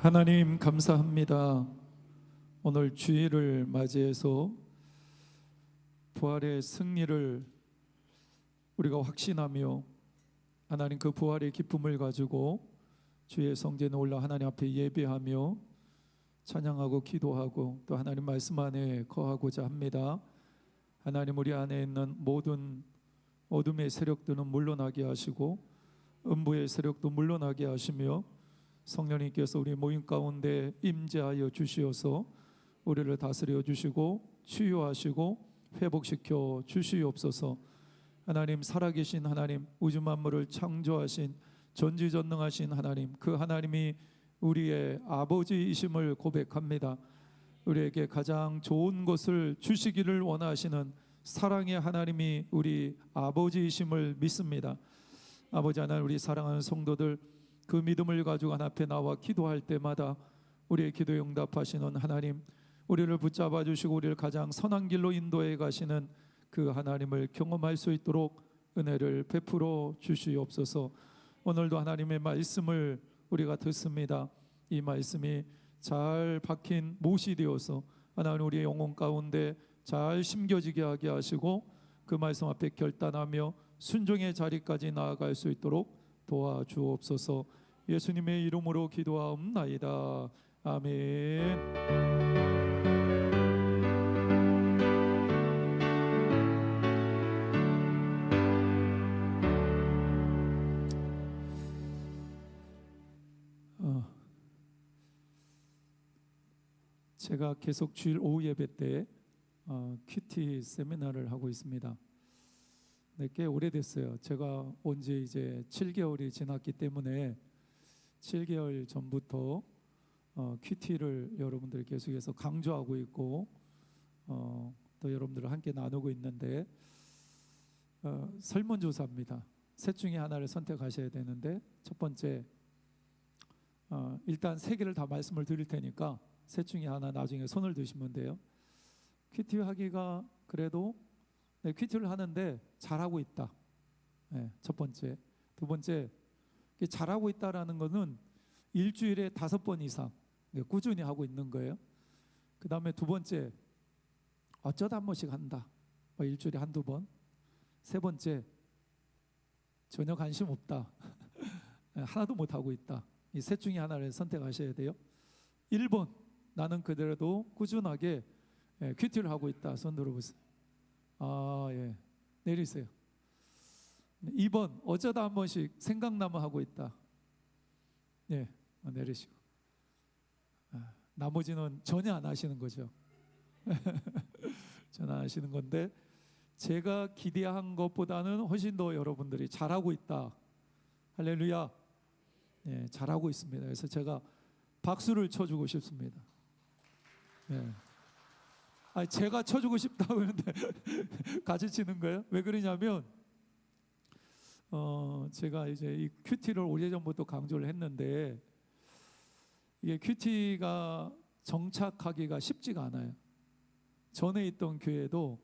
하나님 감사합니다. 오늘 주일을 맞이해서 부활의 승리를 우리가 확신하며 하나님 그 부활의 기쁨을 가지고 주의 성전에 올라 하나님 앞에 예배하며 찬양하고 기도하고 또 하나님 말씀 안에 거하고자 합니다. 하나님 우리 안에 있는 모든 어둠의 세력들은 물러나게 하시고 음부의 세력도 물러나게 하시며 성령님께서 우리 모임 가운데 임재하여 주시어서 우리를 다스려 주시고 치유하시고 회복시켜 주시옵소서. 하나님 살아계신 하나님, 우주 만물을 창조하신 전지전능하신 하나님, 그 하나님이 우리의 아버지이심을 고백합니다. 우리에게 가장 좋은 것을 주시기를 원하시는 사랑의 하나님이 우리 아버지이심을 믿습니다. 아버지 하나님, 우리 사랑하는 성도들 그 믿음을 가지고 하나님 앞에 나와 기도할 때마다 우리의 기도에 응답하시는 하나님, 우리를 붙잡아 주시고 우리를 가장 선한 길로 인도해 가시는 그 하나님을 경험할 수 있도록 은혜를 베풀어 주시옵소서. 오늘도 하나님의 말씀을 우리가 듣습니다. 이 말씀이 잘 박힌 못이 되어서 하나님 우리의 영혼 가운데 잘 심겨지게 하게 하시고 그 말씀 앞에 결단하며 순종의 자리까지 나아갈 수 있도록 도와주옵소서. 예수님의 이름으로 기도하옵나이다. 아멘. 제가 계속 주일 오후 예배 때 큐티 세미나를 하고 있습니다. 네, 꽤 오래됐어요. 제가 온 지 이제 7개월이 지났기 때문에 7개월 전부터 큐티를 여러분들이 계속해서 강조하고 있고 또 여러분들과 함께 나누고 있는데 설문조사입니다. 셋 중에 하나를 선택하셔야 되는데 첫 번째 일단 세 개를 다 말씀을 드릴 테니까 셋 중에 하나 나중에 손을 드시면 돼요. 큐티 하기가 그래도 큐티를 하는데 잘하고 있다. 네, 첫 번째. 두 번째, 잘하고 있다라는 것은 일주일에 5번 이상 꾸준히 하고 있는 거예요. 그 다음에 두 번째, 어쩌다 한 번씩 한다. 일주일에 한두 번. 세 번째, 전혀 관심 없다. 하나도 못하고 있다. 이 셋 중에 하나를 선택하셔야 돼요. 1번, 나는 그대로도 꾸준하게 큐티를 하고 있다. 손 들어보세요. 예. 내리세요. 2번, 어쩌다 한 번씩 생각나면 하고 있다. 예, 내리시고. 나머지는 전혀 안 하시는 거죠. 전혀 안 하시는 건데 제가 기대한 것보다는 훨씬 더 여러분들이 잘하고 있다. 할렐루야. 예, 잘하고 있습니다. 그래서 제가 박수를 쳐주고 싶습니다. 예. 제가 쳐주고 싶다고 하는데 같이 치는 거예요? 왜 그러냐면 제가 이제 이 큐티를 오래전부터 강조를 했는데 이게 큐티가 정착하기가 쉽지가 않아요. 전에 있던 교회도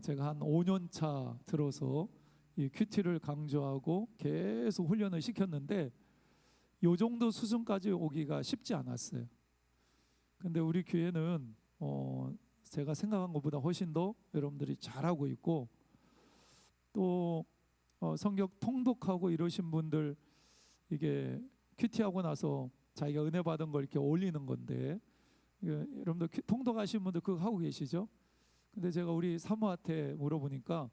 제가 한 5년 차 들어서 이 큐티를 강조하고 계속 훈련을 시켰는데 이 정도 수준까지 오기가 쉽지 않았어요. 근데 우리 교회는 제가 생각한 것보다 훨씬 더 여러분들이 잘하고 있고 또 성경 통독하고 이러신 분들 이게 큐티하고 나서 자기가 은혜 받은 걸 이렇게 올리는 건데 여러분들 통독하신 분들 그거 하고 계시죠? 근데 제가 우리 사모한테 물어보니까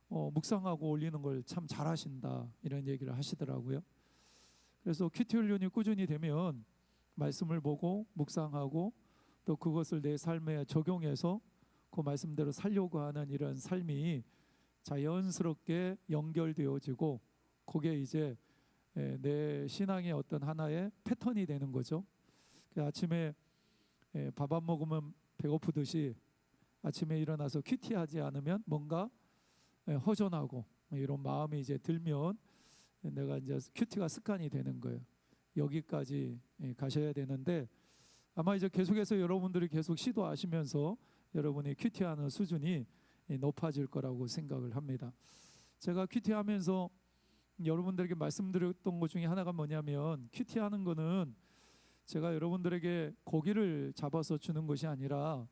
묵상하고 올리는 걸 참 잘하신다 이런 얘기를 하시더라고요. 그래서 큐티 훈련이 꾸준히 되면 말씀을 보고 묵상하고 또 그것을 내 삶에 적용해서 그 말씀대로 살려고 하는 이런 삶이 자연스럽게 연결되어지고 그게 이제 내 신앙의 어떤 하나의 패턴이 되는 거죠. 아침에 밥 안 먹으면 배고프듯이 아침에 일어나서 큐티하지 않으면 뭔가 허전하고 이런 마음이 이제 들면 내가 이제 큐티가 습관이 되는 거예요. 여기까지 가셔야 되는데 아마 이제 계속해서 여러분들이 계속 시도하시면서 여러분이 큐티하는 수준이 높아질 거라고 생각을 합니다. 제가 큐티하면서 여러분들에게 말씀드렸던 것 중에 하나가 뭐냐면 큐티하는 거는 제가 여러분들에게 고기를 잡아서 주는 것이 아니라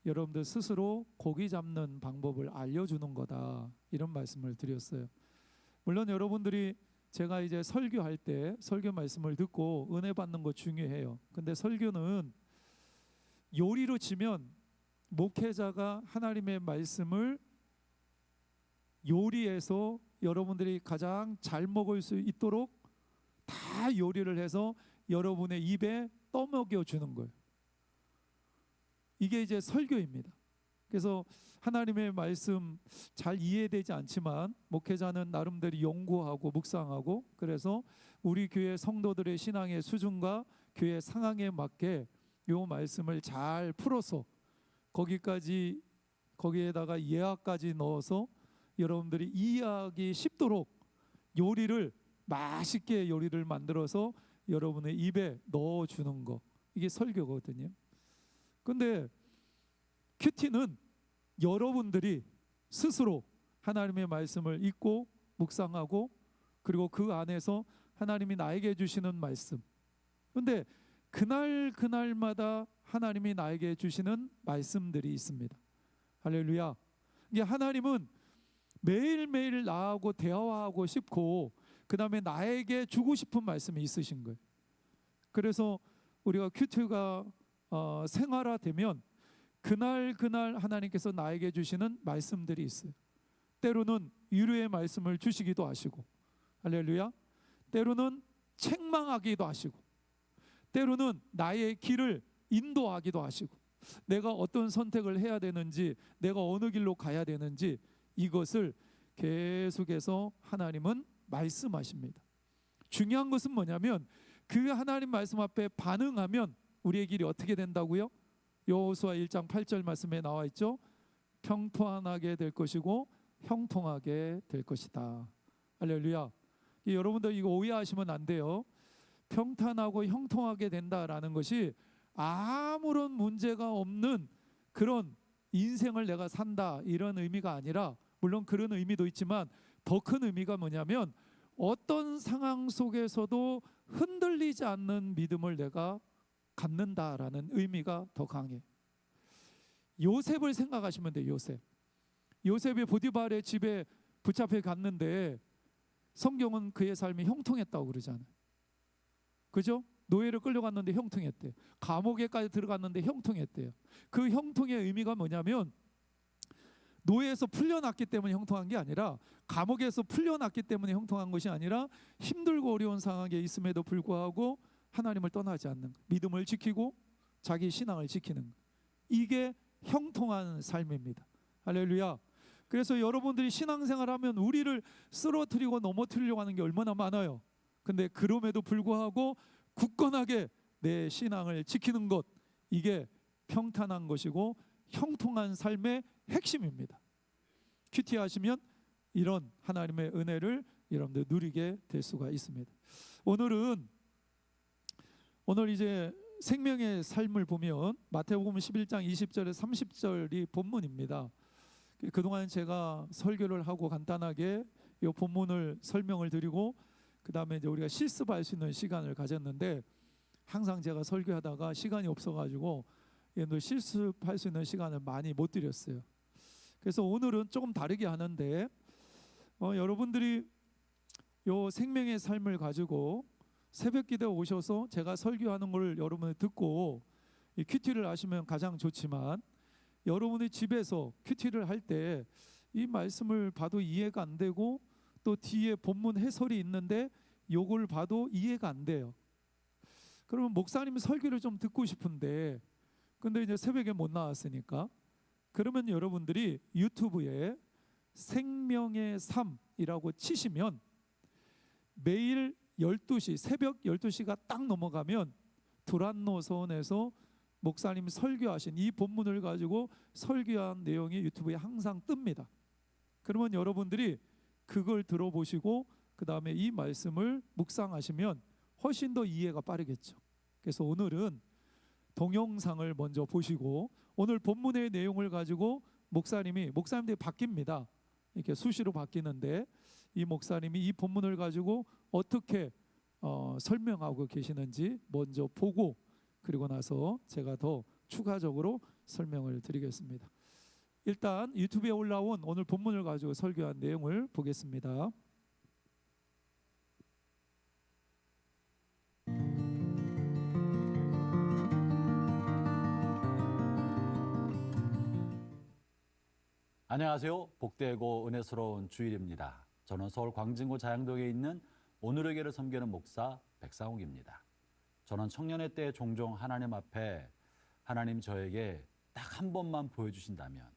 여러분들 스스로 고기 잡는 방법을 알려주는 거다, 이런 말씀을 드렸어요. 물론 여러분들이 제가 이제 설교할 때 설교 말씀을 듣고 은혜 받는 거 중요해요. 근데 설교는 요리로 치면 목회자가 하나님의 말씀을 요리해서 여러분들이 가장 잘 먹을 수 있도록 다 요리를 해서 여러분의 입에 떠먹여 주는 거예요. 이게 이제 설교입니다. 그래서 하나님의 말씀 잘 이해되지 않지만 목회자는 나름대로 연구하고 묵상하고, 그래서 우리 교회 성도들의 신앙의 수준과 교회 상황에 맞게 요 말씀을 잘 풀어서 거기에다가 예화까지 넣어서 여러분들이 이해하기 쉽도록 요리를 맛있게 요리를 만들어서 여러분의 입에 넣어주는 거, 이게 설교거든요. 근데 큐티는 여러분들이 스스로 하나님의 말씀을 읽고 묵상하고, 그리고 그 안에서 하나님이 나에게 주시는 말씀, 근데 그날마다 하나님이 나에게 주시는 말씀들이 있습니다. 할렐루야. 이게 하나님은 매일매일 나하고 대화하고 싶고, 그 다음에 나에게 주고 싶은 말씀이 있으신 거예요. 그래서 우리가 큐티가 생활화되면 그날 하나님께서 나에게 주시는 말씀들이 있어요. 때로는 위로의 말씀을 주시기도 하시고, 할렐루야. 때로는 책망하기도 하시고, 때로는 나의 길을 인도하기도 하시고, 내가 어떤 선택을 해야 되는지, 내가 어느 길로 가야 되는지, 이것을 계속해서 하나님은 말씀하십니다. 중요한 것은 뭐냐면 그 하나님 말씀 앞에 반응하면 우리의 길이 어떻게 된다고요? 여호수아 1장 8절 말씀에 나와 있죠. 평탄하게 될 것이고 형통하게 될 것이다. 할렐루야. 여러분들 이거 오해하시면 안 돼요. 평탄하고 형통하게 된다라는 것이 아무런 문제가 없는 그런 인생을 내가 산다, 이런 의미가 아니라, 물론 그런 의미도 있지만 더 큰 의미가 뭐냐면 어떤 상황 속에서도 흔들리지 않는 믿음을 내가 갖는다라는 의미가 더 강해. 요셉을 생각하시면 돼요. 요셉이 보디발의 집에 붙잡혀 갔는데 성경은 그의 삶이 형통했다고 그러잖아요. 그죠? 노예를 끌려갔는데 형통했대요. 감옥에까지 들어갔는데 형통했대요. 그 형통의 의미가 뭐냐면 노예에서 풀려났기 때문에 형통한 게 아니라, 감옥에서 풀려났기 때문에 형통한 것이 아니라, 힘들고 어려운 상황에 있음에도 불구하고 하나님을 떠나지 않는, 믿음을 지키고 자기 신앙을 지키는, 이게 형통한 삶입니다. 할렐루야. 그래서 여러분들이 신앙생활하면 우리를 쓰러뜨리고 넘어뜨리려고 하는 게 얼마나 많아요. 근데 그럼에도 불구하고 굳건하게 내 신앙을 지키는 것, 이게 평탄한 것이고 형통한 삶의 핵심입니다. 큐티 하시면 이런 하나님의 은혜를 여러분들 누리게 될 수가 있습니다. 오늘 이제 생명의 삶을 보면 마태복음 11장 20절에 30절이 본문입니다. 그동안 제가 설교를 하고 간단하게 이 본문을 설명을 드리고, 그 다음에 이제 우리가 실습할 수 있는 시간을 가졌는데, 항상 제가 설교하다가 시간이 없어가지고 실습할 수 있는 시간을 많이 못 드렸어요. 그래서 오늘은 조금 다르게 하는데, 여러분들이 요 생명의 삶을 가지고 새벽 기도에 오셔서 제가 설교하는 걸 여러분이 듣고 이 큐티를 하시면 가장 좋지만, 여러분이 집에서 큐티를 할 때 이 말씀을 봐도 이해가 안 되고, 또 뒤에 본문 해설이 있는데 요걸 봐도 이해가 안 돼요. 그러면 목사님 설교를 좀 듣고 싶은데, 근데 이제 새벽에 못 나왔으니까, 그러면 여러분들이 유튜브에 생명의 삶이라고 치시면 매일 12시, 새벽 12시가 딱 넘어가면 두란노선에서 목사님 설교하신 이 본문을 가지고 설교한 내용이 유튜브에 항상 뜹니다. 그러면 여러분들이 그걸 들어보시고 그 다음에 이 말씀을 묵상하시면 훨씬 더 이해가 빠르겠죠. 그래서 오늘은 동영상을 먼저 보시고, 오늘 본문의 내용을 가지고 목사님들이 바뀝니다. 이렇게 수시로 바뀌는데, 이 목사님이 이 본문을 가지고 어떻게 설명하고 계시는지 먼저 보고 그리고 나서 제가 더 추가적으로 설명을 드리겠습니다. 일단 유튜브에 올라온 오늘 본문을 가지고 설교한 내용을 보겠습니다. 안녕하세요. 복되고 은혜스러운 주일입니다. 저는 서울 광진구 자양동에 있는 오늘의 교회를 섬기는 목사 백상욱입니다. 저는 청년의 때 종종 하나님 앞에 하나님 저에게 딱 한 번만 보여주신다면,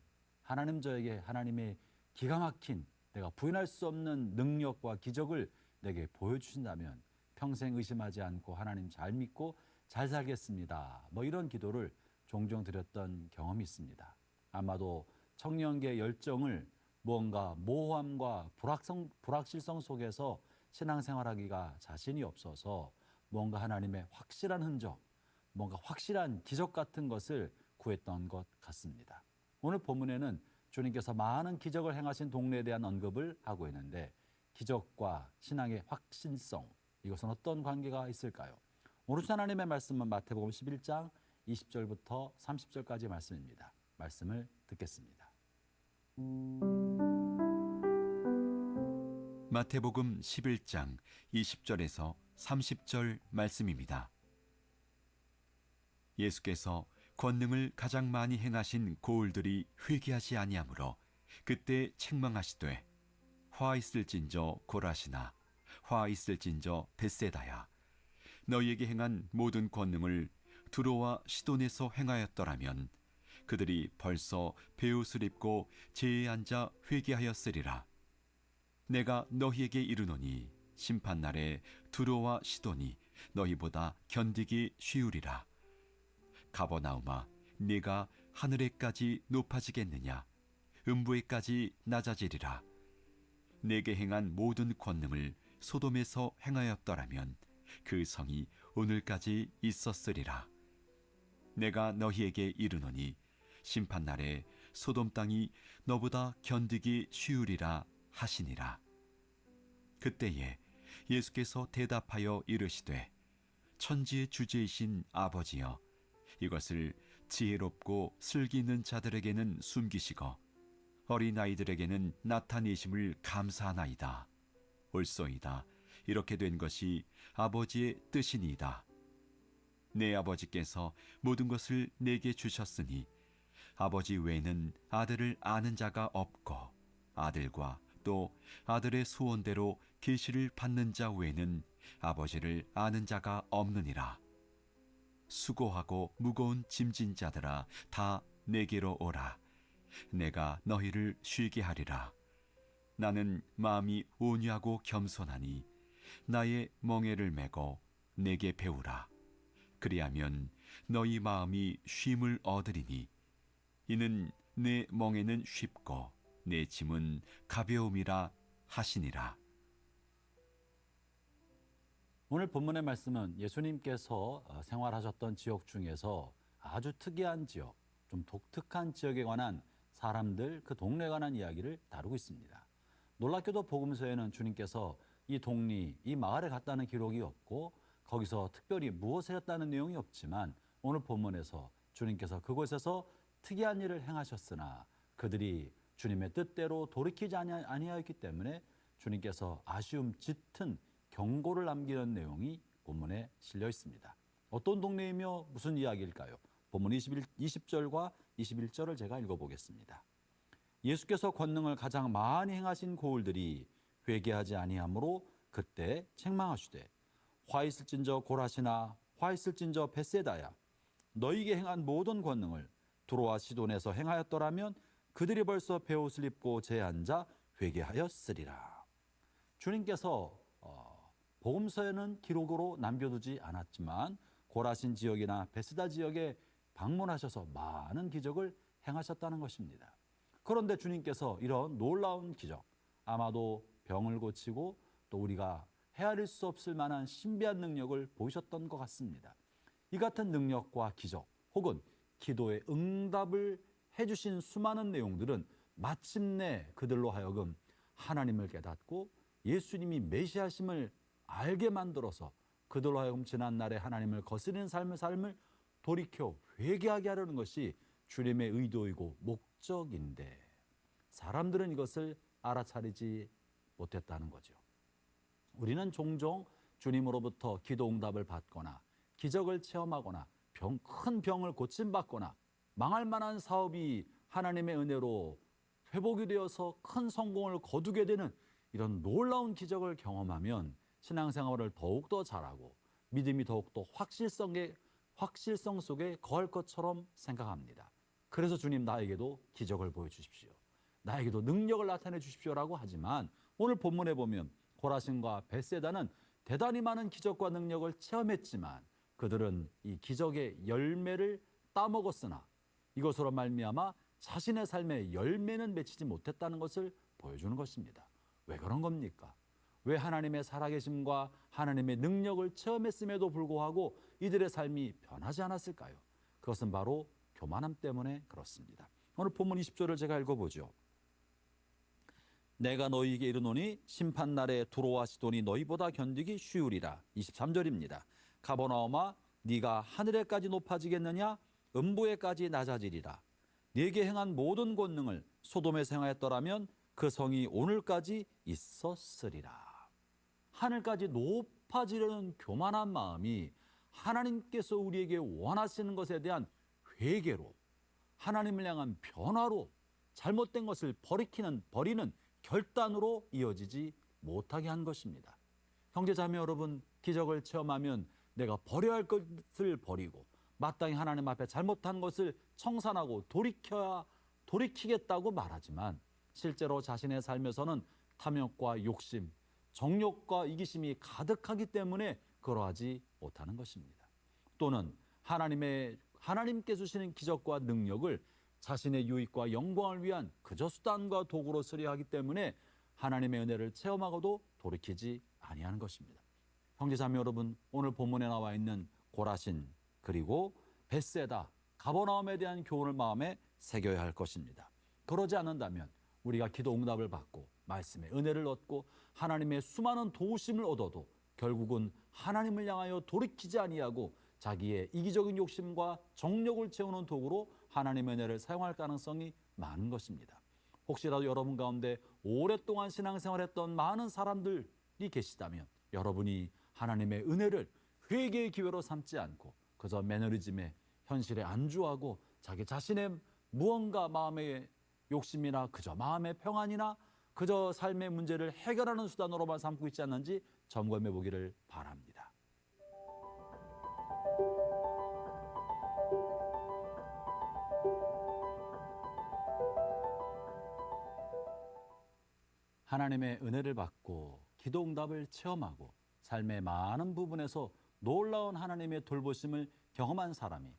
하나님 저에게 하나님의 기가 막힌 내가 부인할 수 없는 능력과 기적을 내게 보여주신다면 평생 의심하지 않고 하나님 잘 믿고 잘 살겠습니다. 이런 기도를 종종 드렸던 경험이 있습니다. 아마도 청년기의 열정을 무언가 모호함과 불확실성 속에서 신앙생활하기가 자신이 없어서 뭔가 하나님의 확실한 흔적, 뭔가 확실한 기적 같은 것을 구했던 것 같습니다. 오늘 본문에는 주님께서 많은 기적을 행하신 동네에 대한 언급을 하고 있는데, 기적과 신앙의 확신성, 이것은 어떤 관계가 있을까요? 오늘 하나님의 말씀은 마태복음 11장 20절부터 30절까지 말씀입니다. 말씀을 듣겠습니다. 마태복음 11장 20절에서 30절 말씀입니다. 예수께서 권능을 가장 많이 행하신 고을들이 회개하지 아니하므로 그때 책망하시되, 화 있을진저 고라시나 화 있을진저 벳세다야, 너희에게 행한 모든 권능을 두로와 시돈에서 행하였더라면 그들이 벌써 베옷을 입고 제에 앉아 회개하였으리라. 내가 너희에게 이르노니 심판날에 두로와 시돈이 너희보다 견디기 쉬우리라. 가버나움아, 네가 하늘에까지 높아지겠느냐? 음부에까지 낮아지리라. 내게 행한 모든 권능을 소돔에서 행하였더라면 그 성이 오늘까지 있었으리라. 내가 너희에게 이르노니 심판날에 소돔 땅이 너보다 견디기 쉬우리라 하시니라. 그때에 예수께서 대답하여 이르시되, 천지의 주제이신 아버지여, 이것을 지혜롭고 슬기 있는 자들에게는 숨기시고 어린아이들에게는 나타내심을 감사하나이다. 옳소이다. 이렇게 된 것이 아버지의 뜻이니이다. 내 아버지께서 모든 것을 내게 주셨으니 아버지 외에는 아들을 아는 자가 없고 아들과 또 아들의 소원대로 계시를 받는 자 외에는 아버지를 아는 자가 없느니라. 수고하고 무거운 짐진 자들아, 다 내게로 오라. 내가 너희를 쉬게 하리라. 나는 마음이 온유하고 겸손하니 나의 멍에를 메고 내게 배우라. 그리하면 너희 마음이 쉼을 얻으리니 이는 내 멍에는 쉽고 내 짐은 가벼움이라 하시니라. 오늘 본문의 말씀은 예수님께서 생활하셨던 지역 중에서 아주 특이한 지역, 좀 독특한 지역에 관한 사람들, 그 동네에 관한 이야기를 다루고 있습니다. 놀랍게도 복음서에는 주님께서 이 동리, 이 마을에 갔다는 기록이 없고 거기서 특별히 무엇을 했다는 내용이 없지만, 오늘 본문에서 주님께서 그곳에서 특이한 일을 행하셨으나 그들이 주님의 뜻대로 돌이키지 아니하였기 때문에 주님께서 아쉬움 짙은 경고를 남기는 내용이 본문에 실려 있습니다. 어떤 동네이며 무슨 이야기일까요? 본문 20절과 21절을 제가 읽어보겠습니다. 예수께서 권능을 가장 많이 행하신 고을들이 회개하지 아니하므로 그때 책망하시되, 화 있을진저 고라시나 화 있을진저 벳세다야, 너희에게 행한 모든 권능을 두로와 시돈에서 행하였더라면 그들이 벌써 베옷을 입고 제에 앉아 회개하였으리라. 주님께서 복음서에는 기록으로 남겨두지 않았지만 고라신 지역이나 베스다 지역에 방문하셔서 많은 기적을 행하셨다는 것입니다. 그런데 주님께서 이런 놀라운 기적, 아마도 병을 고치고 또 우리가 헤아릴 수 없을 만한 신비한 능력을 보이셨던 것 같습니다. 이 같은 능력과 기적 혹은 기도의 응답을 해주신 수많은 내용들은 마침내 그들로 하여금 하나님을 깨닫고 예수님이 메시아심을 알게 만들어서 그들로 하여금 지난날에 하나님을 거스르는 삶을 돌이켜 회개하게 하려는 것이 주님의 의도이고 목적인데 사람들은 이것을 알아차리지 못했다는 거죠. 우리는 종종 주님으로부터 기도 응답을 받거나 기적을 체험하거나 큰 병을 고침받거나 망할 만한 사업이 하나님의 은혜로 회복이 되어서 큰 성공을 거두게 되는 이런 놀라운 기적을 경험하면 신앙생활을 더욱더 잘하고 믿음이 더욱더 확실성 속에 거할 것처럼 생각합니다. 그래서 주님 나에게도 기적을 보여주십시오. 나에게도 능력을 나타내 주십시오라고 하지만 오늘 본문에 보면 고라신과 벳세다는 대단히 많은 기적과 능력을 체험했지만 그들은 이 기적의 열매를 따먹었으나 이것으로 말미암아 자신의 삶의 열매는 맺히지 못했다는 것을 보여주는 것입니다. 왜 그런 겁니까? 왜 하나님의 살아계심과 하나님의 능력을 체험했음에도 불구하고 이들의 삶이 변하지 않았을까요? 그것은 바로 교만함 때문에 그렇습니다. 오늘 본문 20절을 제가 읽어보죠. 내가 너희에게 이르노니 심판날에 두로와 시돈이 너희보다 견디기 쉬우리라. 23절입니다. 가버나움아 네가 하늘에까지 높아지겠느냐? 음부에까지 낮아지리라. 네게 행한 모든 권능을 소돔에서 행하였더라면 그 성이 오늘까지 있었으리라. 하늘까지 높아지려는 교만한 마음이 하나님께서 우리에게 원하시는 것에 대한 회개로, 하나님을 향한 변화로, 잘못된 것을 버리는 결단으로 이어지지 못하게 한 것입니다. 형제자매 여러분, 기적을 체험하면 내가 버려야 할 것을 버리고 마땅히 하나님 앞에 잘못한 것을 청산하고 돌이키겠다고 말하지만 실제로 자신의 삶에서는 탐욕과 욕심, 정욕과 이기심이 가득하기 때문에 그러하지 못하는 것입니다. 또는 하나님께 주시는 기적과 능력을 자신의 유익과 영광을 위한 그저 수단과 도구로 쓰려 하기 때문에 하나님의 은혜를 체험하고도 돌이키지 아니하는 것입니다. 형제자매 여러분, 오늘 본문에 나와 있는 고라신 그리고 벳세다, 가버나움에 대한 교훈을 마음에 새겨야 할 것입니다. 그러지 않는다면 우리가 기도 응답을 받고 말씀의 은혜를 얻고 하나님의 수많은 도우심을 얻어도 결국은 하나님을 향하여 돌이키지 아니하고 자기의 이기적인 욕심과 정욕을 채우는 도구로 하나님의 은혜를 사용할 가능성이 많은 것입니다. 혹시라도 여러분 가운데 오랫동안 신앙생활했던 많은 사람들이 계시다면 여러분이 하나님의 은혜를 회개의 기회로 삼지 않고 그저 매너리즘에 현실에 안주하고 자기 자신의 무언가 마음의 욕심이나 그저 마음의 평안이나 그저 삶의 문제를 해결하는 수단으로만 삼고 있지 않는지 점검해 보기를 바랍니다. 하나님의 은혜를 받고 기도 응답을 체험하고 삶의 많은 부분에서 놀라운 하나님의 돌보심을 경험한 사람이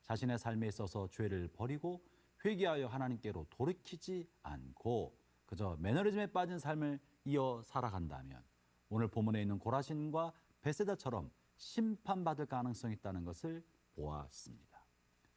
자신의 삶에 있어서 죄를 버리고 회개하여 하나님께로 돌이키지 않고 그저 매너리즘에 빠진 삶을 이어 살아간다면 오늘 본문에 있는 고라신과 벳세다처럼 심판받을 가능성이 있다는 것을 보았습니다.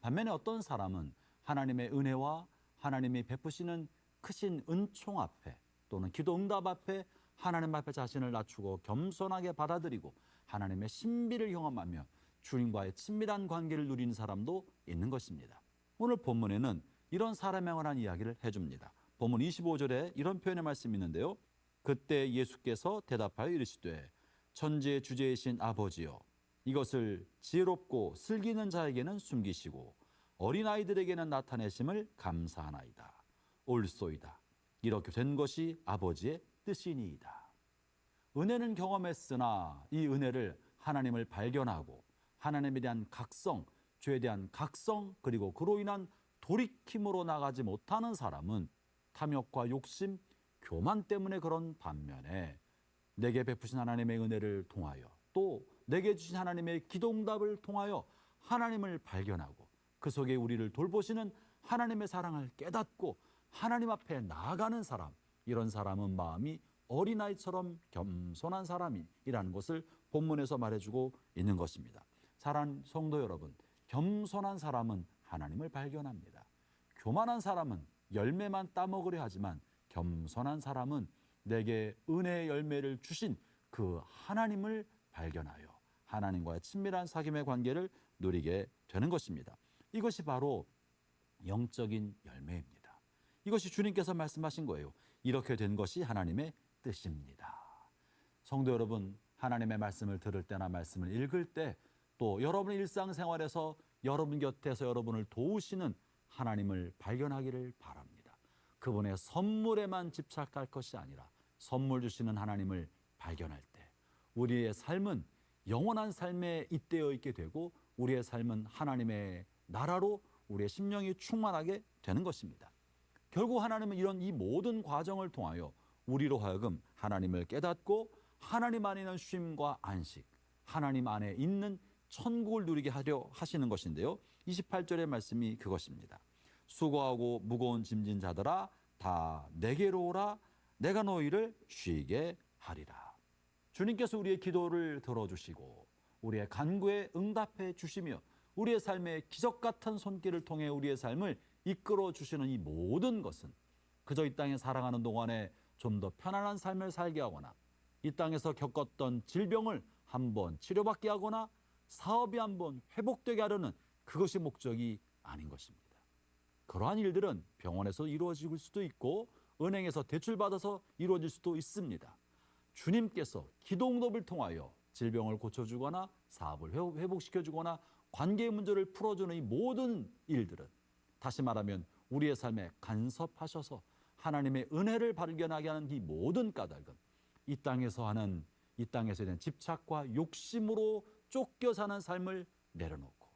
반면에 어떤 사람은 하나님의 은혜와 하나님이 베푸시는 크신 은총 앞에 또는 기도 응답 앞에 하나님 앞에 자신을 낮추고 겸손하게 받아들이고 하나님의 신비를 경험하며 주님과의 친밀한 관계를 누리는 사람도 있는 것입니다. 오늘 본문에는 이런 사람에 관한 이야기를 해줍니다. 본문 25절에 이런 표현의 말씀이 있는데요. 그때 예수께서 대답하여 이르시되 천지의 주제이신 아버지여 이것을 지혜롭고 슬기는 자에게는 숨기시고 어린아이들에게는 나타내심을 감사하나이다. 옳소이다. 이렇게 된 것이 아버지의 뜻이니이다. 은혜는 경험했으나 이 은혜를 하나님을 발견하고 하나님에 대한 각성, 죄에 대한 각성 그리고 그로 인한 돌이킴으로 나가지 못하는 사람은 탐욕과 욕심, 교만 때문에 그런 반면에 내게 베푸신 하나님의 은혜를 통하여 또 내게 주신 하나님의 기도응답을 통하여 하나님을 발견하고 그 속에 우리를 돌보시는 하나님의 사랑을 깨닫고 하나님 앞에 나아가는 사람, 이런 사람은 마음이 어린아이처럼 겸손한 사람이라는 것을 본문에서 말해주고 있는 것입니다. 사랑하는 성도 여러분, 겸손한 사람은 하나님을 발견합니다. 교만한 사람은 열매만 따먹으려 하지만 겸손한 사람은 내게 은혜의 열매를 주신 그 그 하나님을 발견하여 하나님과의 친밀한 사귐의 관계를 누리게 되는 것입니다. 이것이 바로 영적인 열매입니다. 이것이 주님께서 말씀하신 거예요. 이렇게 된 것이 하나님의 뜻입니다. 성도 여러분, 하나님의 말씀을 들을 때나 말씀을 읽을 때, 또 여러분의 일상생활에서 여러분 곁에서 여러분을 도우시는 하나님을 발견하기를 바랍니다. 그분의 선물에만 집착할 것이 아니라 선물 주시는 하나님을 발견할 때 우리의 삶은 영원한 삶에 잇대어 있게 되고 우리의 삶은 하나님의 나라로 우리의 심령이 충만하게 되는 것입니다. 결국 하나님은 이런 이 모든 과정을 통하여 우리로 하여금 하나님을 깨닫고 하나님 안에 있는 쉼과 안식, 하나님 안에 있는 천국을 누리게 하려 하시는 것인데요. 28절의 말씀이 그것입니다. 수고하고 무거운 짐진 자들아 다 내게로 오라. 내가 너희를 쉬게 하리라. 주님께서 우리의 기도를 들어주시고 우리의 간구에 응답해 주시며 우리의 삶의 기적 같은 손길을 통해 우리의 삶을 이끌어 주시는 이 모든 것은 그저 이 땅에 살아가는 동안에 좀 더 편안한 삶을 살게 하거나 이 땅에서 겪었던 질병을 한번 치료받게 하거나 사업이 한번 회복되게 하려는 그것이 목적이 아닌 것입니다. 그러한 일들은 병원에서 이루어질 수도 있고 은행에서 대출받아서 이루어질 수도 있습니다. 주님께서 기도 응답을 통하여 질병을 고쳐주거나 사업을 회복시켜주거나 관계의 문제를 풀어주는 이 모든 일들은 다시 말하면 우리의 삶에 간섭하셔서 하나님의 은혜를 발견하게 하는 이 모든 까닭은 이 땅에서 대한 집착과 욕심으로 쫓겨 사는 삶을 내려놓고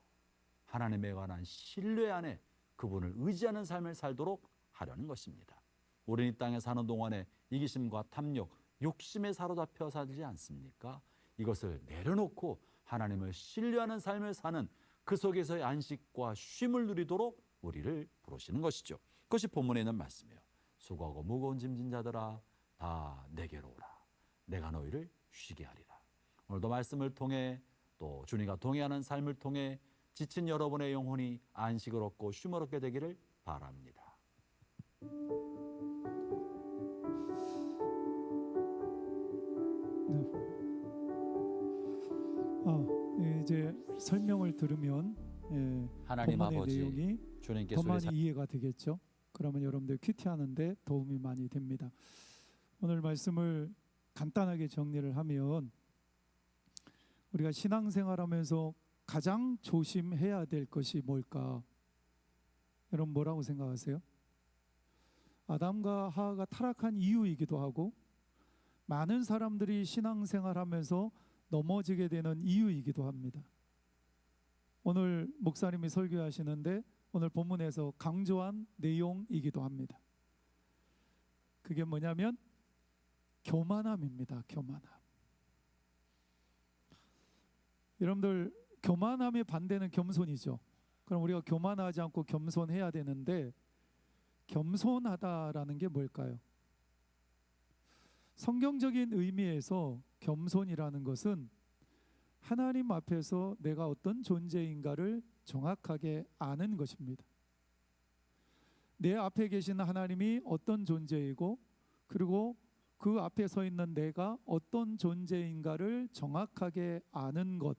하나님에 관한 신뢰 안에 그분을 의지하는 삶을 살도록 하려는 것입니다. 우리는 이 땅에 사는 동안에 이기심과 탐욕, 욕심에 사로잡혀 살지 않습니까? 이것을 내려놓고 하나님을 신뢰하는 삶을 사는 그 속에서의 안식과 쉼을 누리도록 우리를 부르시는 것이죠. 그것이 본문에 있는 말씀이에요. 수고하고 무거운 짐진 자들아 다 내게로 오라. 내가 너희를 쉬게 하리라. 오늘도 말씀을 통해 또 주님과 동행하는 삶을 통해 지친 여러분의 영혼이 안식을 얻고 쉼을 얻게 되기를 바랍니다. 이제 설명을 들으면 하나님 본문의 아버지, 내용이 주님께서 더 많이 이해가 되겠죠. 그러면 여러분들 큐티하는데 도움이 많이 됩니다. 오늘 말씀을 간단하게 정리를 하면 우리가 신앙생활하면서 가장 조심해야 될 것이 뭘까? 여러분 뭐라고 생각하세요? 아담과 하와가 타락한 이유이기도 하고 많은 사람들이 신앙생활하면서 넘어지게 되는 이유이기도 합니다. 오늘 목사님이 설교하시는데 오늘 본문에서 강조한 내용이기도 합니다. 그게 뭐냐면 교만함입니다. 교만함. 여러분들 교만함의 반대는 겸손이죠. 그럼 우리가 교만하지 않고 겸손해야 되는데 겸손하다라는 게 뭘까요? 성경적인 의미에서 겸손이라는 것은 하나님 앞에서 내가 어떤 존재인가를 정확하게 아는 것입니다. 내 앞에 계신 하나님이 어떤 존재이고 그리고 그 앞에 서 있는 내가 어떤 존재인가를 정확하게 아는 것,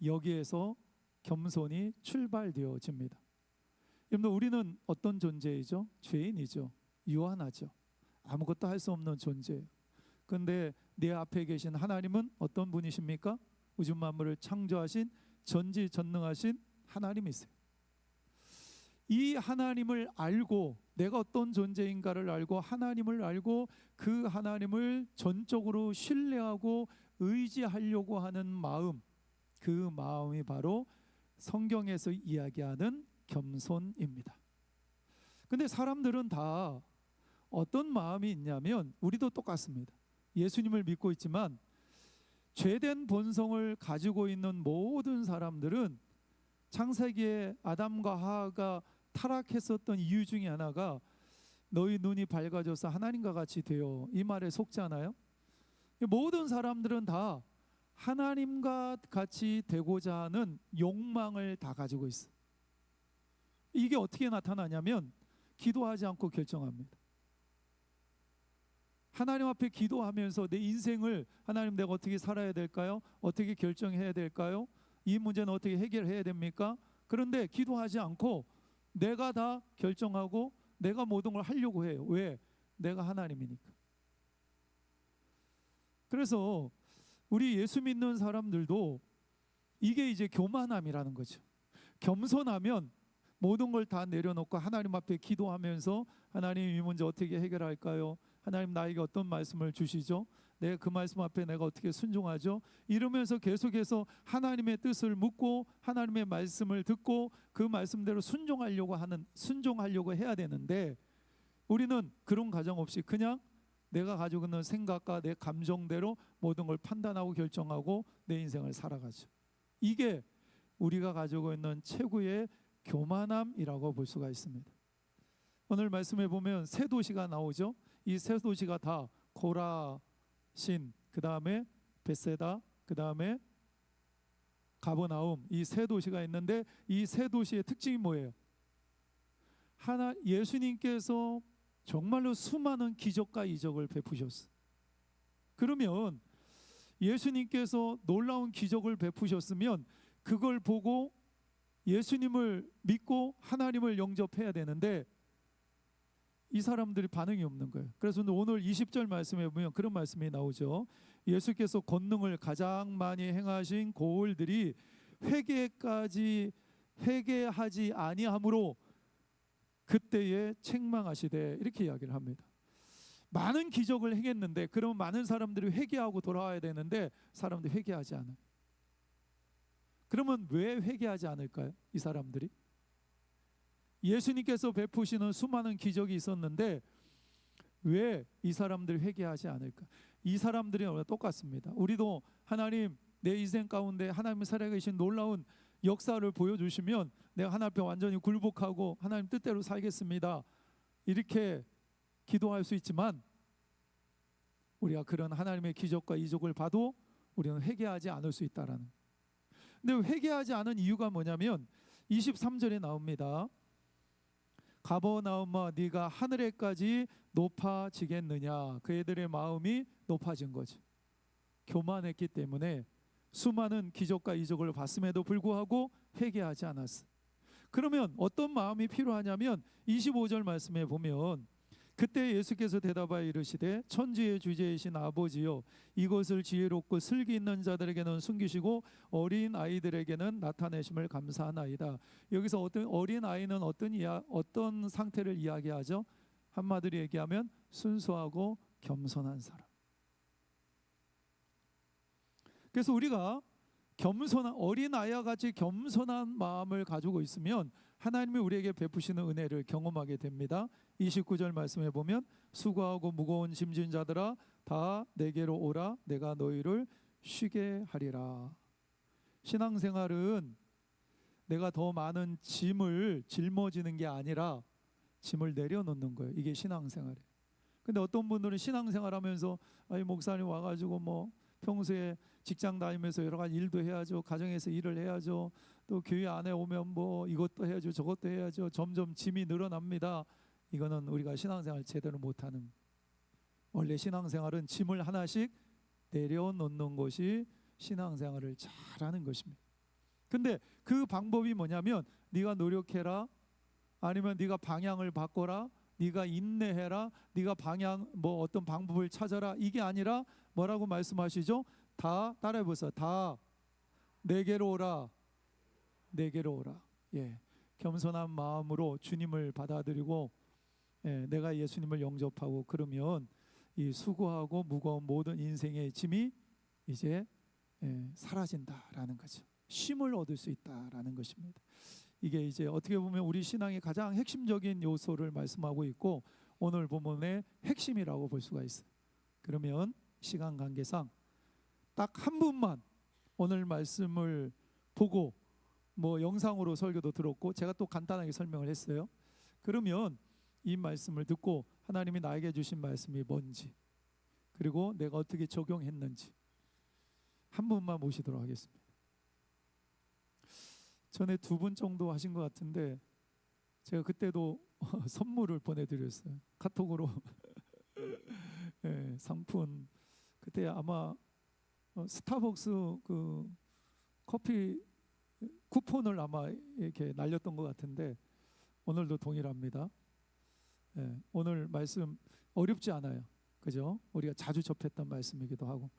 여기에서 겸손이 출발되어집니다. 여러분, 우리는 어떤 존재이죠? 죄인이죠. 유한하죠. 아무것도 할 수 없는 존재예요. 그런데 내 앞에 계신 하나님은 어떤 분이십니까? 우주 만물을 창조하신 전지전능하신 하나님이세요. 이 하나님을 알고 내가 어떤 존재인가를 알고 하나님을 알고 그 하나님을 전적으로 신뢰하고 의지하려고 하는 마음, 그 마음이 바로 성경에서 이야기하는 겸손입니다. 근데 사람들은 다 어떤 마음이 있냐면 우리도 똑같습니다. 예수님을 믿고 있지만 죄된 본성을 가지고 있는 모든 사람들은 창세기에 아담과 하와가 타락했었던 이유 중에 하나가 너희 눈이 밝아져서 하나님과 같이 되어, 이 말에 속지 않아요? 모든 사람들은 다 하나님과 같이 되고자 하는 욕망을 다 가지고 있어요. 이게 어떻게 나타나냐면 기도하지 않고 결정합니다. 하나님 앞에 기도하면서 내 인생을 하나님 내가 어떻게 살아야 될까요? 어떻게 결정해야 될까요? 이 문제는 어떻게 해결해야 됩니까? 그런데 기도하지 않고 내가 다 결정하고 내가 모든 걸 하려고 해요. 왜? 내가 하나님이니까. 그래서 우리 예수 믿는 사람들도 이게 이제 교만함이라는 거죠. 겸손하면 모든 걸 다 내려놓고 하나님 앞에 기도하면서 하나님 이 문제 어떻게 해결할까요? 하나님 나에게 어떤 말씀을 주시죠? 내가 그 말씀 앞에 내가 어떻게 순종하죠? 이러면서 계속해서 하나님의 뜻을 묻고 하나님의 말씀을 듣고 그 말씀대로 순종하려고 해야 되는데 우리는 그런 가정 없이 그냥 내가 가지고 있는 생각과 내 감정대로 모든 걸 판단하고 결정하고 내 인생을 살아가죠. 이게 우리가 가지고 있는 최고의 교만함이라고 볼 수가 있습니다. 오늘 말씀에 보면 세 도시가 나오죠. 이 세 도시가 다 고라신, 그 다음에 벳세다, 그 다음에 가버나움, 이 세 도시가 있는데 이 세 도시의 특징이 뭐예요? 예수님께서 정말로 수많은 기적과 이적을 베푸셨어요. 그러면 예수님께서 놀라운 기적을 베푸셨으면 그걸 보고 예수님을 믿고 하나님을 영접해야 되는데 이 사람들이 반응이 없는 거예요. 그래서 오늘 20절 말씀에 보면 그런 말씀이 나오죠. 예수께서 권능을 가장 많이 행하신 고을들이 회개하지 아니하므로 그때에 책망하시되, 이렇게 이야기를 합니다. 많은 기적을 행했는데 그러면 많은 사람들이 회개하고 돌아와야 되는데 사람들이 회개하지 않아요. 그러면 왜 회개하지 않을까요? 이 사람들이 예수님께서 베푸시는 수많은 기적이 있었는데 왜 이 사람들이 회개하지 않을까? 이 사람들이 똑같습니다. 우리도 하나님 내 인생 가운데 하나님이 살아계신 놀라운 역사를 보여주시면 내가 하나님 앞에 완전히 굴복하고 하나님 뜻대로 살겠습니다, 이렇게 기도할 수 있지만 우리가 그런 하나님의 기적과 이적을 봐도 우리는 회개하지 않을 수 있다라는. 근데 회개하지 않은 이유가 뭐냐면 23절에 나옵니다. 가버나움아 네가 하늘에까지 높아지겠느냐. 그애들의 마음이 높아진 거죠. 교만했기 때문에 수많은 기적과 이적을 봤음에도 불구하고 회개하지 않았어. 그러면 어떤 마음이 필요하냐면 25절 말씀에 보면 그때 예수께서 대답하여 이르시되 천지의 주제이신 아버지여 이것을 지혜롭고 슬기 있는 자들에게는 숨기시고 어린 아이들에게는 나타내심을 감사하나이다. 여기서 어린 아이는 어떤 상태를 이야기하죠? 한마디로 얘기하면 순수하고 겸손한 사람. 그래서 우리가 어린 아이와 같이 겸손한 마음을 가지고 있으면 하나님이 우리에게 베푸시는 은혜를 경험하게 됩니다. 29절 말씀에 보면 수고하고 무거운 짐진 자들아 다 내게로 오라 내가 너희를 쉬게 하리라. 신앙생활은 내가 더 많은 짐을 짊어지는 게 아니라 짐을 내려놓는 거예요. 이게 신앙생활이에요. 근데 어떤 분들은 신앙생활하면서 목사님 와가지고 뭐 평소에 직장 다니면서 여러 가지 일도 해야죠. 가정에서 일을 해야죠. 또 교회 안에 오면 뭐 이것도 해야죠. 저것도 해야죠. 점점 짐이 늘어납니다. 이거는 우리가 신앙생활 제대로 못하는. 원래 신앙생활은 짐을 하나씩 내려놓는 것이 신앙생활을 잘하는 것입니다. 근데 그 방법이 뭐냐면 네가 노력해라, 아니면 네가 방향을 바꿔라, 네가 인내해라, 네가 어떤 방법을 찾아라, 이게 아니라 뭐라고 말씀하시죠? 다 따라해보세요. 다 내게로 오라, 내게로 오라. 예, 겸손한 마음으로 주님을 받아들이고 내가 예수님을 영접하고 그러면 이 수고하고 무거운 모든 인생의 짐이 이제 사라진다라는 거죠. 쉼을 얻을 수 있다라는 것입니다. 이게 이제 어떻게 보면 우리 신앙의 가장 핵심적인 요소를 말씀하고 있고 오늘 본문의 핵심이라고 볼 수가 있어요. 그러면 시간 관계상 딱 한 분만 오늘 말씀을 보고 뭐 영상으로 설교도 들었고 제가 또 간단하게 설명을 했어요. 그러면 이 말씀을 듣고 하나님이 나에게 주신 말씀이 뭔지, 그리고 내가 어떻게 적용했는지 한 분만 모시도록 하겠습니다. 전에 2분 정도 하신 것 같은데 제가 그때도 선물을 보내드렸어요. 카톡으로 예, 상품 그때 아마 스타벅스 그 커피 쿠폰을 아마 이렇게 날렸던 것 같은데 오늘도 동일합니다. 예, 오늘 말씀 어렵지 않아요. 그죠? 우리가 자주 접했던 말씀이기도 하고.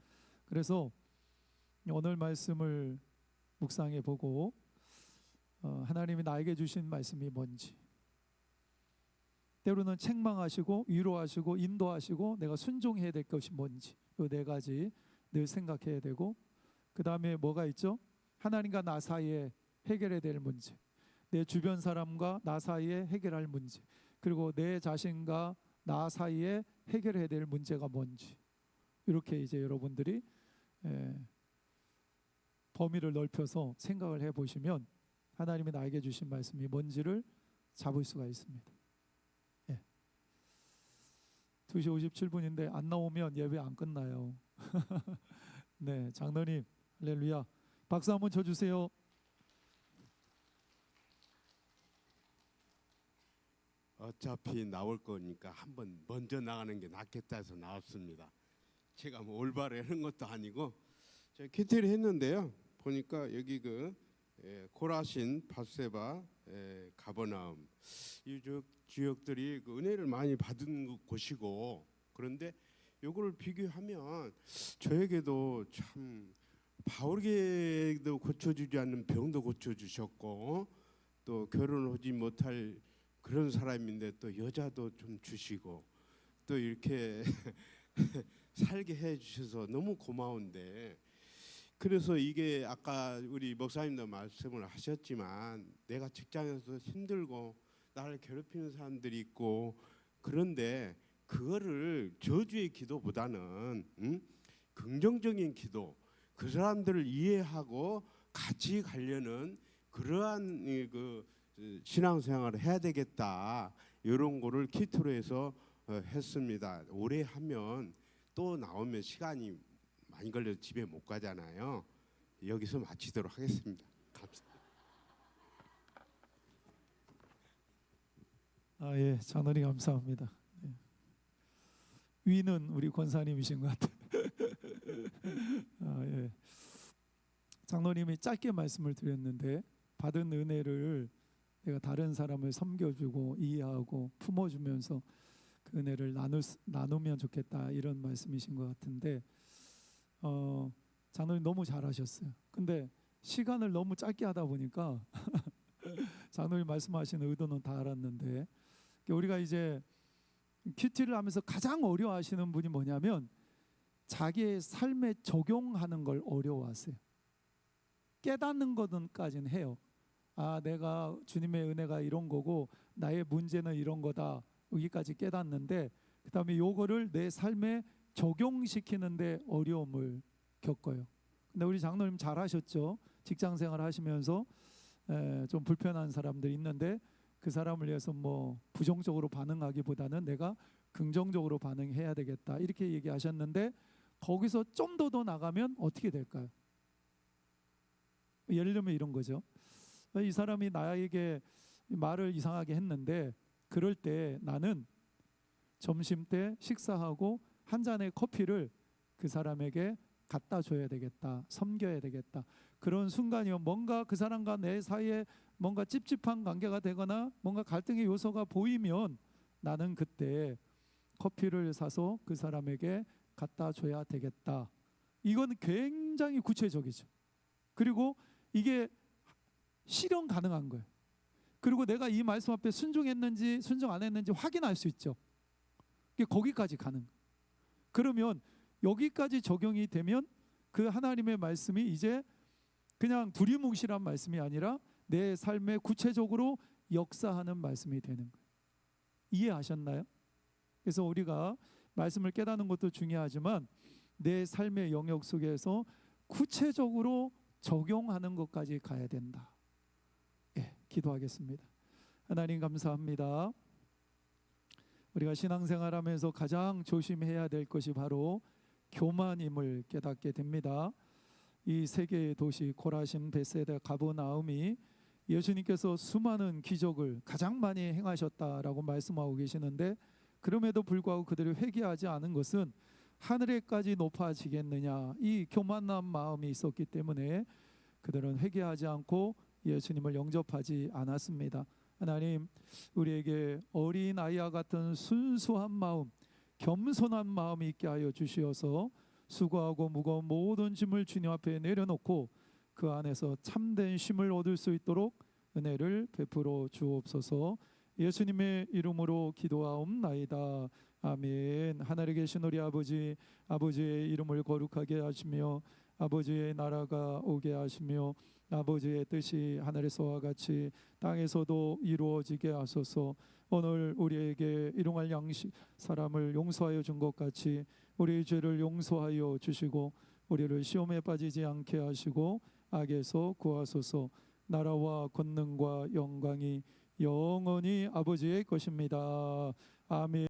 그래서 오늘 말씀을 묵상해 보고 하나님이 나에게 주신 말씀이 뭔지, 때로는 책망하시고 위로하시고 인도하시고 내가 순종해야 될 것이 뭔지, 이 네 가지 늘 생각해야 되고, 그 다음에 뭐가 있죠? 하나님과 나 사이에 해결해야 될 문제, 내 주변 사람과 나 사이에 해결할 문제, 그리고 내 자신과 나 사이에 해결해야 될 문제가 뭔지, 이렇게 이제 여러분들이 범위를 넓혀서 생각을 해보시면 하나님이 나에게 주신 말씀이 뭔지를 잡을 수가 있습니다. 2시 57분인데 안 나오면 예배 안 끝나요. 네, 장로님 할렐루야, 박수 한번 쳐주세요. 어차피 나올 거니까 한번 먼저 나가는 게 낫겠다 해서 나왔습니다. 제가 뭐 올바르는 것도 아니고 제가 큐티를 했는데요. 보니까 여기 그 코라신, 밧세바, 가버나움 이 지역들이 그 은혜를 많이 받은 곳이고, 그런데 요거를 비교하면 저에게도 참 바울에게도 고쳐주지 않는 병도 고쳐주셨고, 또 결혼하지 못할 그런 사람인데 또 여자도 좀 주시고 또 이렇게 살게 해주셔서 너무 고마운데, 그래서 이게 아까 우리 목사님도 말씀을 하셨지만 내가 직장에서 힘들고 나를 괴롭히는 사람들이 있고, 그런데 그거를 저주의 기도보다는 긍정적인 기도, 그 사람들을 이해하고 같이 가려는 그러한 그 신앙생활을 해야 되겠다, 이런 거를 키트로 해서 했습니다. 오래 하면 또 나오면 시간이 많이 걸려서 집에 못 가잖아요. 여기서 마치도록 하겠습니다. 감사합니다. 예, 장로님 감사합니다. 네. 위는 우리 권사님이신 것 같아요. 예. 장로님이 짧게 말씀을 드렸는데 받은 은혜를 내가 다른 사람을 섬겨주고 이해하고 품어주면서 그 은혜를 나누면 좋겠다, 이런 말씀이신 것 같은데 장로님 너무 잘하셨어요. 근데 시간을 너무 짧게 하다 보니까 장로님 말씀하시는 의도는 다 알았는데, 우리가 이제 큐티를 하면서 가장 어려워하시는 분이 뭐냐면 자기의 삶에 적용하는 걸 어려워하세요. 깨닫는 것까지는 해요. 아, 내가 주님의 은혜가 이런 거고 나의 문제는 이런 거다, 여기까지 깨닫는데 그 다음에 요거를 내 삶에 적용시키는데 어려움을 겪어요. 근데 우리 장로님 잘하셨죠. 직장생활 하시면서 좀 불편한 사람들이 있는데 그 사람을 위해서 뭐 부정적으로 반응하기보다는 내가 긍정적으로 반응해야 되겠다, 이렇게 얘기하셨는데 거기서 좀 더 나가면 어떻게 될까요? 예를 들면 이런 거죠. 이 사람이 나에게 말을 이상하게 했는데 그럴 때 나는 점심 때 식사하고 한 잔의 커피를 그 사람에게 갖다 줘야 되겠다, 섬겨야 되겠다. 그런 순간이면 뭔가 그 사람과 내 사이에 뭔가 찝찝한 관계가 되거나 뭔가 갈등의 요소가 보이면 나는 그때 커피를 사서 그 사람에게 갖다 줘야 되겠다. 이건 굉장히 구체적이죠. 그리고 이게 실현 가능한 거예요. 그리고 내가 이 말씀 앞에 순종했는지 순종 안 했는지 확인할 수 있죠. 이게 거기까지 가는 거예요. 그러면 여기까지 적용이 되면 그 하나님의 말씀이 이제 그냥 두리뭉실한 말씀이 아니라 내 삶에 구체적으로 역사하는 말씀이 되는 거예요. 이해하셨나요? 그래서 우리가 말씀을 깨닫는 것도 중요하지만 내 삶의 영역 속에서 구체적으로 적용하는 것까지 가야 된다. 예, 기도하겠습니다. 하나님 감사합니다. 우리가 신앙생활하면서 가장 조심해야 될 것이 바로 교만임을 깨닫게 됩니다. 이 세 개의 도시 코라신, 벳세다, 가버나움이 예수님께서 수많은 기적을 가장 많이 행하셨다라고 말씀하고 계시는데 그럼에도 불구하고 그들이 회개하지 않은 것은 하늘에까지 높아지겠느냐, 이 교만한 마음이 있었기 때문에 그들은 회개하지 않고 예수님을 영접하지 않았습니다. 하나님, 우리에게 어린 아이와 같은 순수한 마음, 겸손한 마음이 있게 하여 주시어서 수고하고 무거운 모든 짐을 주님 앞에 내려놓고 그 안에서 참된 쉼을 얻을 수 있도록 은혜를 베풀어 주옵소서. 예수님의 이름으로 기도하옵나이다. 아멘. 하늘에 계신 우리 아버지, 아버지의 이름을 거룩하게 하시며 아버지의 나라가 오게 하시며 아버지의 뜻이 하늘에서와 같이 땅에서도 이루어지게 하소서. 오늘 우리에게 일용할 양식 사람을 용서하여 준 것 같이 우리의 죄를 용서하여 주시고 우리를 시험에 빠지지 않게 하시고 악에서 구하소서. 나라와 권능과 영광이 영원히 아버지의 것입니다. 아멘.